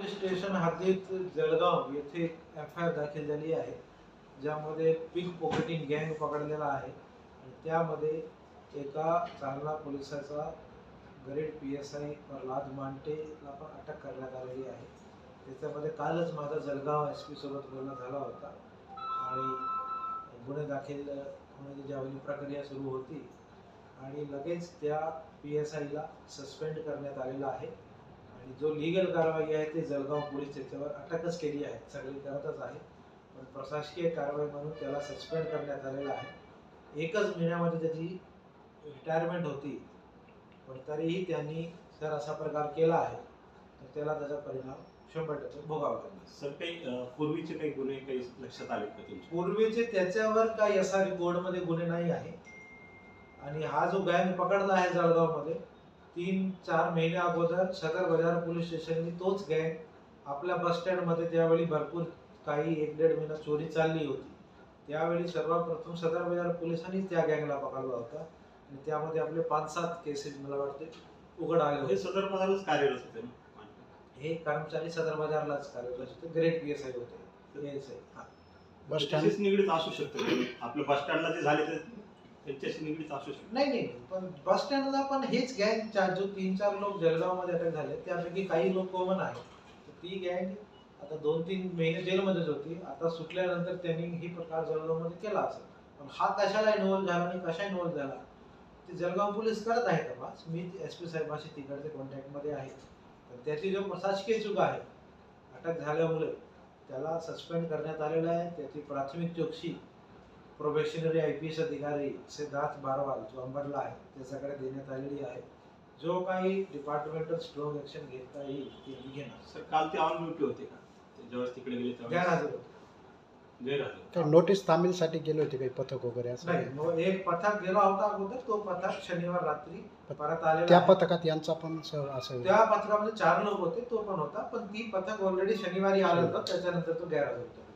Police station हद्दीत जळगाव येथे FIR दाखल झाली आहे, ज्यामध्ये पिक पॉकेटिंग गँग पकडलेला आहे आणि त्यामध्ये एका जालना पोलिसाचा ग्रेड PSI प्रल्हाद मांटेला पण अटक करण्यात आलेली आहे. त्याच्यामध्ये कालच माझा जळगाव SP सोबत बोलणं झाला होता आणि गुन्हे दाखल होण्याची ज्यावेळी प्रक्रिया सुरू होती आणि लगेच त्या PSIला सस्पेंड करण्यात आलेला आहे आणि जो लीगल कारवाई आहे ते जळगाव पोलीस त्याच्यावर अटकच केली आहे, सगळी करतच आहे, पण प्रशासकीय कारवाई म्हणून त्याला सस्पेंड करण्यात आलेला आहे. एकच महिन्यामध्ये त्याची रिटायरमेंट होती, पण तरीही त्यांनी जर असा प्रकार केला आहे तर त्याला त्याचा परिणाम 100% भोगावा लागेल. सर, काही पूर्वीचे काही गुन्हे काही लक्षात आले का तुमच्या? पूर्वीचे त्याच्यावर काही SR कोडमध्ये गुन्हे नाही आहे आणि हा जो गँग पकडला आहे जळगावमध्ये 3-4 महिन्या अगोदर सदर बाजार पोलीस स्टेशननी तोच गँग आपल्या बस स्टँडमध्ये त्यावेळी भरपूर काही 1-1.5 महिना चोरी चालली होती, त्यावेळी सर्वप्रथम सदर बाजार पोलिसांनी त्या गँगला पकडला होता आणि त्यामध्ये आपले 5-7 केसेस मला वाटते उघड आले होते. हे सदर बाजारच कार्यरत होते ना? हे कर्मचारी सदर बाजारलाच कार्यरत होते, ग्रेड PSI होते. बस स्टँडशी निगडीत असू शकतं, आपल्या बस स्टँडला जे झाले ते त्यांच्याशी निगडीत असू शकतं. नाही, पण बस स्टँडला पण हेच गँग जो 3-4 लोक जळगावमध्ये अटक झाले त्यापैकी काही लोक कॉमन आहे. ती गँग आता 2-3 महिने जेलमध्येच होती, आता सुटल्यानंतर त्यांनी ही प्रकार जळगावमध्ये केला असेल, पण हा कशाला इन्व्हॉल्व झाला आणि कशा इन्व्हॉल्व झाला ते जळगाव पोलीस करत आहे तपास. मी SP साहेबांशी तिकडचे कॉन्टॅक्टमध्ये आहे, तर त्याची जो प्रशासकीय चूक आहे अटक झाल्यामुळे त्याला सस्पेंड करण्यात आलेला आहे. त्याची प्राथमिक चौकशी प्रोबेशनरी IPS अधिकारी सिद्धार्थ बारवाल जो अंबरला आहे त्याच्याकडे देण्यात आलेली आहे. जो काही डिपार्टमेंटल स्ट्रॉंग ऍक्शन घेता येईल ते मी घेणार. सर, काल ते ऑन ड्युटी होते का? जेव्हा तिकडे गेले तेव्हा गैरहजर होते. गैरहजर. नोटीस तामीलसाठी गेले होते काही पथक वगैरे असं? नाही, एक पथक गेला होता अगोदर, तो पथक शनिवार रात्री परत आलेला त्या आहे. पथकात यांचा पण असं? त्या पथकामध्ये 4 लोक होते, तो पण होता, पण ती पथक ऑलरेडी शनिवारी आलं होतं, त्याच्यानंतर तो गैरहजर होता.